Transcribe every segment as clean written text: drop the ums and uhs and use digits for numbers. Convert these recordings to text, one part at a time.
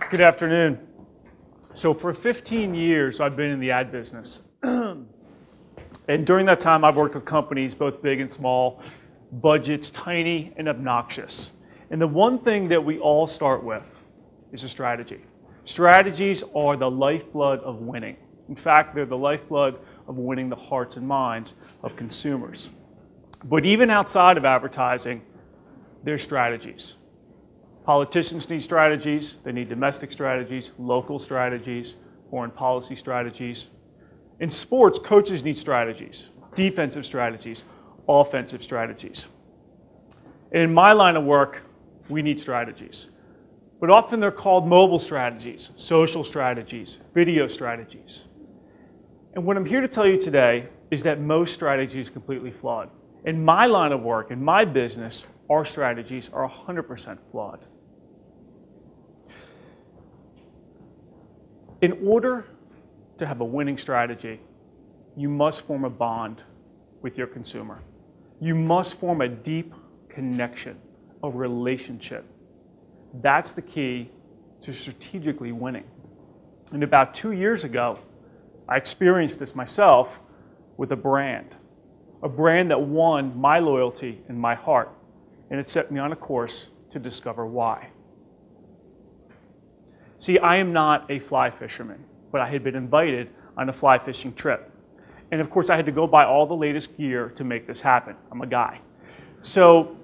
Good afternoon. So for 15 years, I've been in the ad business. And during that time, I've worked with companies, both big and small, budgets tiny and obnoxious. And the one thing that we all start with is a strategy. Strategies are the lifeblood of winning. In fact, they're the lifeblood of winning the hearts and minds of consumers. But even outside of advertising, there's strategies. Politicians need strategies. They need domestic strategies, local strategies, foreign policy strategies. In sports, coaches need strategies, defensive strategies, offensive strategies. And in my line of work, we need strategies. But often they're called mobile strategies, social strategies, video strategies. And what I'm here to tell you today is that most strategies are completely flawed. In my line of work, in my business, our strategies are 100% flawed. In order to have a winning strategy, you must form a bond with your consumer. You must form a deep connection, a relationship. That's the key to strategically winning. And about 2 years ago, I experienced this myself with a brand that won my loyalty and my heart, and it set me on a course to discover why. See, I am not a fly fisherman, but I had been invited on a fly fishing trip. And of course, I had to go buy all the latest gear to make this happen. I'm a guy. So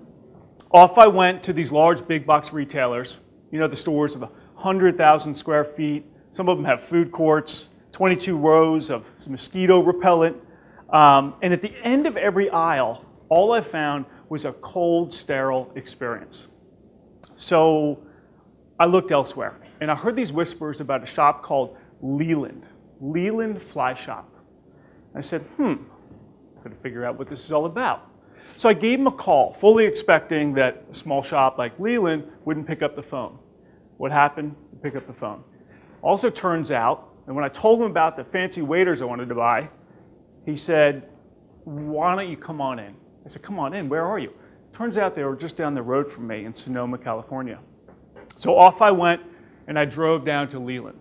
off I went to these large big box retailers, you know, the stores of 100,000 square feet. Some of them have food courts, 22 rows of mosquito repellent. And at the end of every aisle, all I found was a cold, sterile experience. So I looked elsewhere, and I heard these whispers about a shop called Leland Fly Shop. I said, I've got to figure out what this is all about. So I gave him a call, fully expecting that a small shop like Leland wouldn't pick up the phone. What happened? He picked up the phone. Also turns out, and when I told him about the fancy waders I wanted to buy, he said, why don't you come on in? I said, come on in, where are you? Turns out they were just down the road from me in Sonoma, California. So off I went, and I drove down to Leland.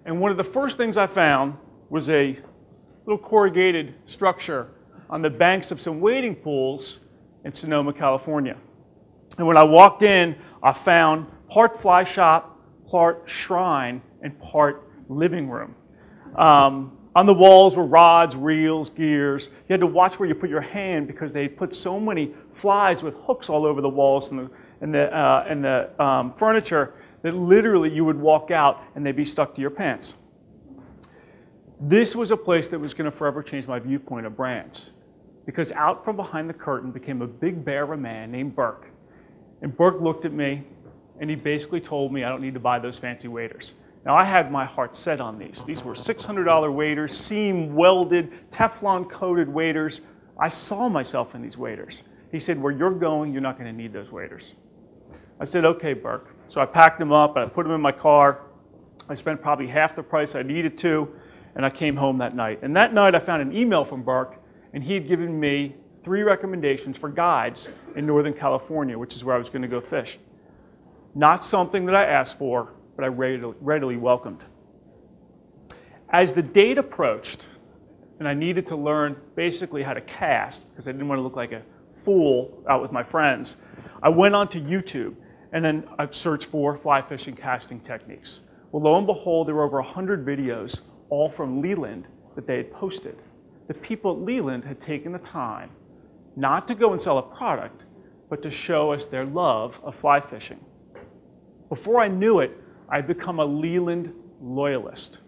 And one of the first things I found was a little corrugated structure on the banks of some wading pools in Sonoma, California. And when I walked in, I found part fly shop, part shrine, and part living room. On the walls were rods, reels, gears. You had to watch where you put your hand because they put so many flies with hooks all over the walls and the furniture that literally you would walk out and they'd be stuck to your pants. This was a place that was going to forever change my viewpoint of brands, because out from behind the curtain became a big bear of a man named Berg. And Berg looked at me and he basically told me I don't need to buy those fancy waders. Now I had my heart set on these. These were $600 waders, seam welded, Teflon coated waders. I saw myself in these waders. He said, where you're going, you're not going to need those waders. I said, okay, Berg. So I packed them up and I put them in my car. I spent probably half the price I needed to, and I came home that night. And that night I found an email from Berg, and he had given me 3 recommendations for guides in Northern California, which is where I was going to go fish. Not something that I asked for, but I readily welcomed. As the date approached, and I needed to learn basically how to cast, because I didn't want to look like a fool out with my friends, I went onto YouTube, and then I searched for fly fishing casting techniques. Well, lo and behold, there were over 100 videos, all from Leland, that they had posted. The people at Leland had taken the time not to go and sell a product, but to show us their love of fly fishing. Before I knew it, I had become a Leland loyalist.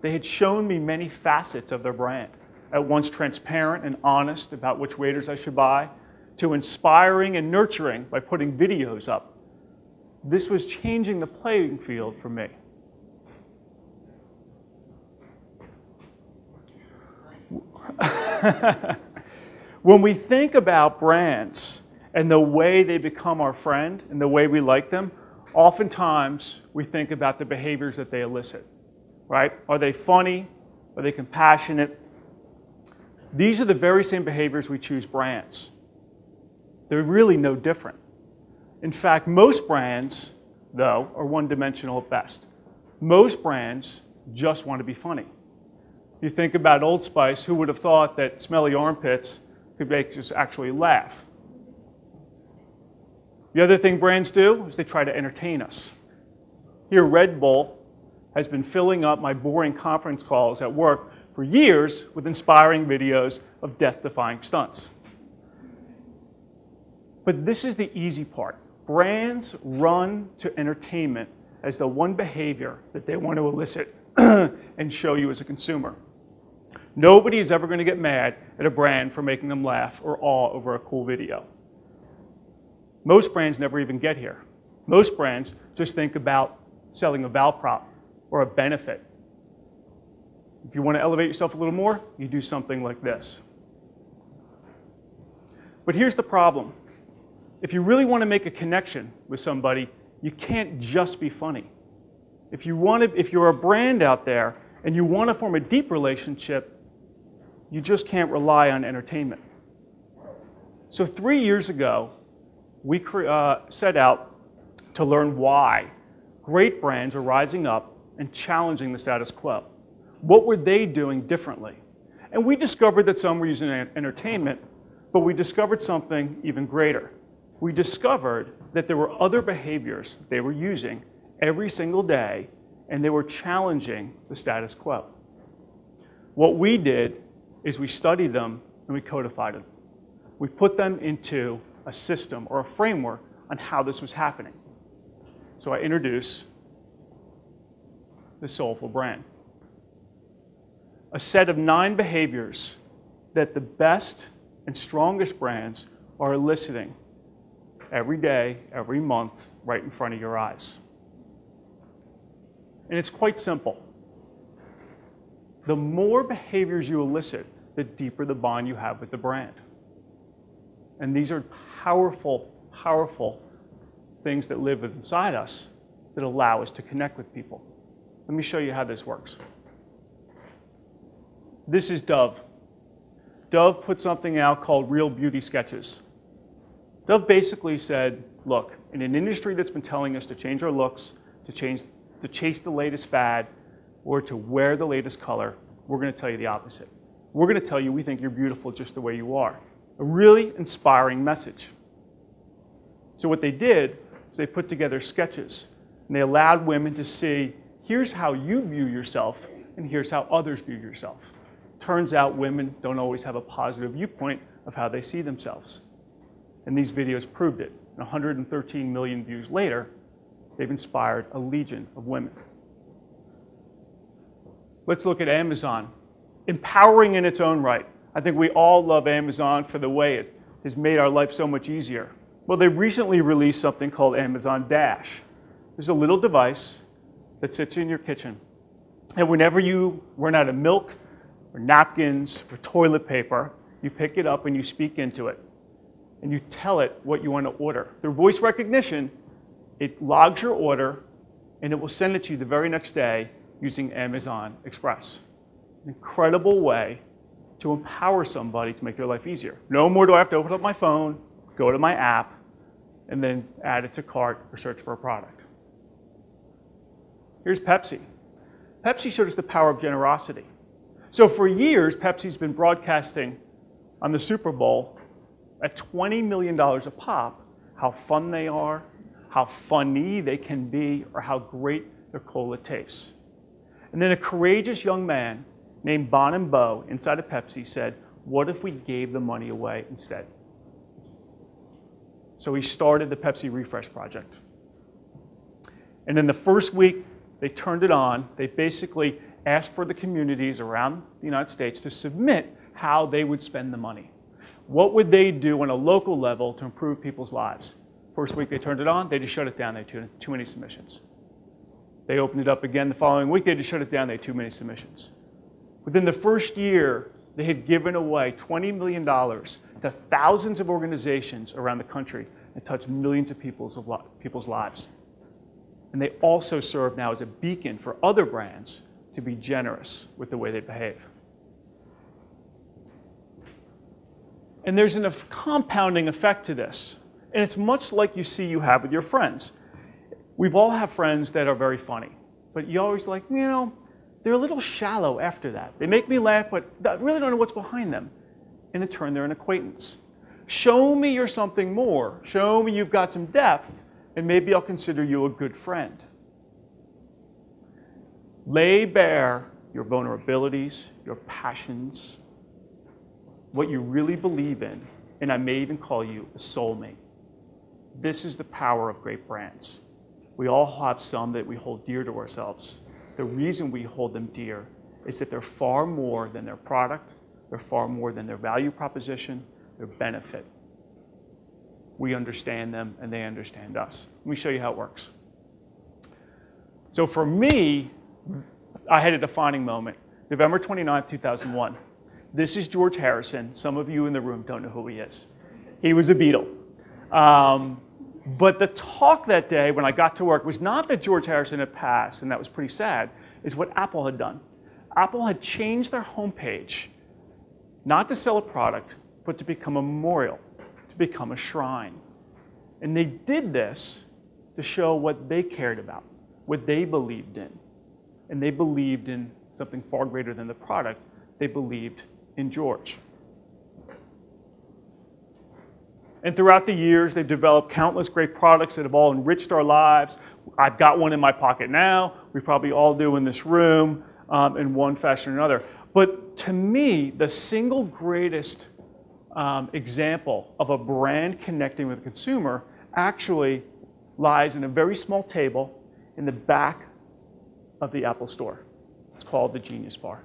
They had shown me many facets of their brand, at once transparent and honest about which waders I should buy, to inspiring and nurturing by putting videos up. This was changing the playing field for me. When we think about brands and the way they become our friend and the way we like them, oftentimes we think about the behaviors that they elicit, right? Are they funny? Are they compassionate? These are the very same behaviors we choose brands. They're really no different. In fact, most brands though, are one-dimensional at best. Most brands just want to be funny. You think about Old Spice, who would have thought that smelly armpits could make us actually laugh? The other thing brands do is they try to entertain us. Here, Red Bull has been filling up my boring conference calls at work for years with inspiring videos of death-defying stunts. But this is the easy part. Brands run to entertainment as the one behavior that they want to elicit and show you as a consumer. Nobody is ever going to get mad at a brand for making them laugh or awe over a cool video. Most brands never even get here. Most brands just think about selling a val prop or a benefit. If you want to elevate yourself a little more, you do something like this. But here's the problem. If you really want to make a connection with somebody, you can't just be funny. If you're a brand out there and you want to form a deep relationship, you just can't rely on entertainment. So 3 years ago, we set out to learn why great brands are rising up and challenging the status quo. What were they doing differently? And we discovered that some were using entertainment, but we discovered something even greater. We discovered that there were other behaviors that they were using every single day, and they were challenging the status quo. What we did is we studied them and we codified them. We put them into a system or a framework on how this was happening. So I introduce the Soulful brand. A set of 9 behaviors that the best and strongest brands are eliciting every day, every month, right in front of your eyes. And it's quite simple. The more behaviors you elicit, the deeper the bond you have with the brand. And these are powerful, powerful things that live inside us that allow us to connect with people. Let me show you how this works. This is Dove. Dove put something out called Real Beauty Sketches. Dove basically said, look, in an industry that's been telling us to change our looks, to chase the latest fad, or to wear the latest color, we're going to tell you the opposite. We're going to tell you we think you're beautiful just the way you are. A really inspiring message. So what they did is they put together sketches, and they allowed women to see, here's how you view yourself, and here's how others view yourself. Turns out women don't always have a positive viewpoint of how they see themselves. And these videos proved it. And 113 million views later, they've inspired a legion of women. Let's look at Amazon. Empowering in its own right. I think we all love Amazon for the way it has made our life so much easier. Well, they recently released something called Amazon Dash. There's a little device that sits in your kitchen. And whenever you run out of milk, or napkins, or toilet paper, you pick it up and you speak into it. And you tell it what you want to order. Through voice recognition, it logs your order, and it will send it to you the very next day using Amazon Express. An incredible way to empower somebody to make their life easier. No more do I have to open up my phone, go to my app, and then add it to cart or search for a product. Here's Pepsi. Pepsi showed us the power of generosity. So for years, Pepsi's been broadcasting on the Super Bowl at $20 million a pop how fun they are, how funny they can be, or how great their cola tastes. And then a courageous young man named Bon and Bo inside of Pepsi said, what if we gave the money away instead? So he started the Pepsi Refresh Project. And in the first week they turned it on, they basically asked for the communities around the United States to submit how they would spend the money. What would they do on a local level to improve people's lives? First week they turned it on, they just shut it down, they had too many submissions. They opened it up again the following week, they just shut it down, they had too many submissions. Within the first year, they had given away $20 million to thousands of organizations around the country and touched millions of people's lives. And they also serve now as a beacon for other brands to be generous with the way they behave. And there's a compounding effect to this. And it's much like you have with your friends. We've all have friends that are very funny, but you always like, you know, they're a little shallow after that. They make me laugh, but I really don't know what's behind them. And in turn, they're an acquaintance. Show me you're something more. Show me you've got some depth, and maybe I'll consider you a good friend. Lay bare your vulnerabilities, your passions, what you really believe in, and I may even call you a soulmate. This is the power of great brands. We all have some that we hold dear to ourselves. The reason we hold them dear is that they're far more than their product, they're far more than their value proposition, their benefit. We understand them and they understand us. Let me show you how it works. So for me, I had a defining moment, November 29th, 2001. This is George Harrison. Some of you in the room don't know who he is. He was a Beatle. But the talk that day when I got to work was not that George Harrison had passed, and that was pretty sad, is what Apple had done. Apple had changed their homepage, not to sell a product, but to become a memorial, to become a shrine. And they did this to show what they cared about, what they believed in. And they believed in something far greater than the product. They believed in George. And throughout the years, they've developed countless great products that have all enriched our lives. I've got one in my pocket now. We probably all do in this room in one fashion or another. But to me, the single greatest example of a brand connecting with a consumer actually lies in a very small table in the back of the Apple store. It's called the Genius Bar.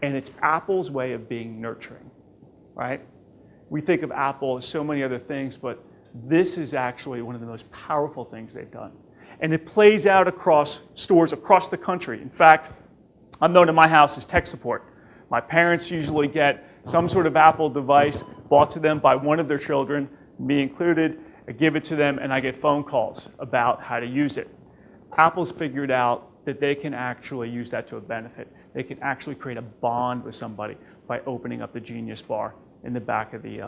And it's Apple's way of being nurturing, right? We think of Apple as so many other things, but this is actually one of the most powerful things they've done. And it plays out across stores across the country. In fact, I'm known in my house as tech support. My parents usually get some sort of Apple device bought to them by one of their children, me included. I give it to them, and I get phone calls about how to use it. Apple's figured out that they can actually use that to a benefit. They can actually create a bond with somebody by opening up the Genius Bar in the back of the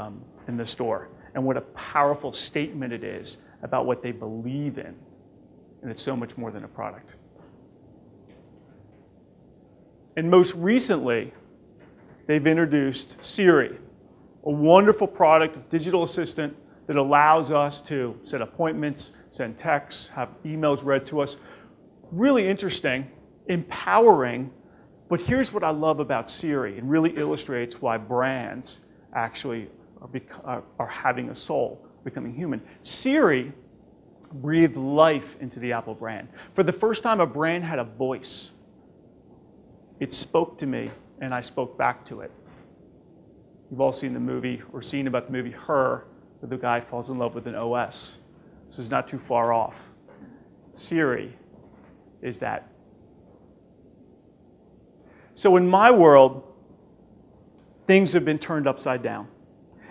in the store. And what a powerful statement it is about what they believe in. And it's so much more than a product. And most recently, they've introduced Siri, a wonderful product, a digital assistant that allows us to set appointments, send texts, have emails read to us. Really interesting, empowering, but here's what I love about Siri. It really illustrates why brands actually are having a soul, becoming human. Siri breathed life into the Apple brand. For the first time, a brand had a voice. It spoke to me, and I spoke back to it. You've all seen the movie, or seen about the movie Her, where the guy falls in love with an OS. This is not too far off. Siri is that. So in my world, things have been turned upside down.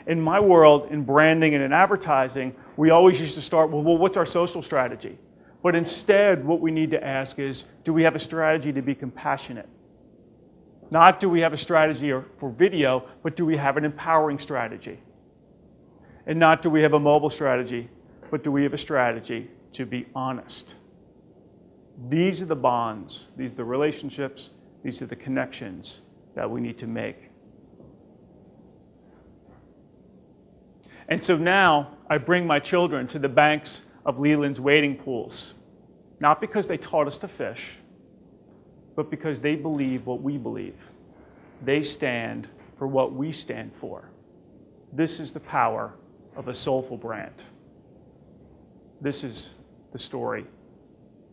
In my world, in branding and in advertising, we always used to start with, well, what's our social strategy? But instead, what we need to ask is, do we have a strategy to be compassionate? Not do we have a strategy for video, but do we have an empowering strategy? And not do we have a mobile strategy, but do we have a strategy to be honest? These are the bonds, these are the relationships, these are the connections that we need to make. And so now I bring my children to the banks of Leland's wading pools, not because they taught us to fish, but because they believe what we believe. They stand for what we stand for. This is the power of a soulful brand. This is the story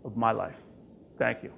of my life. Thank you.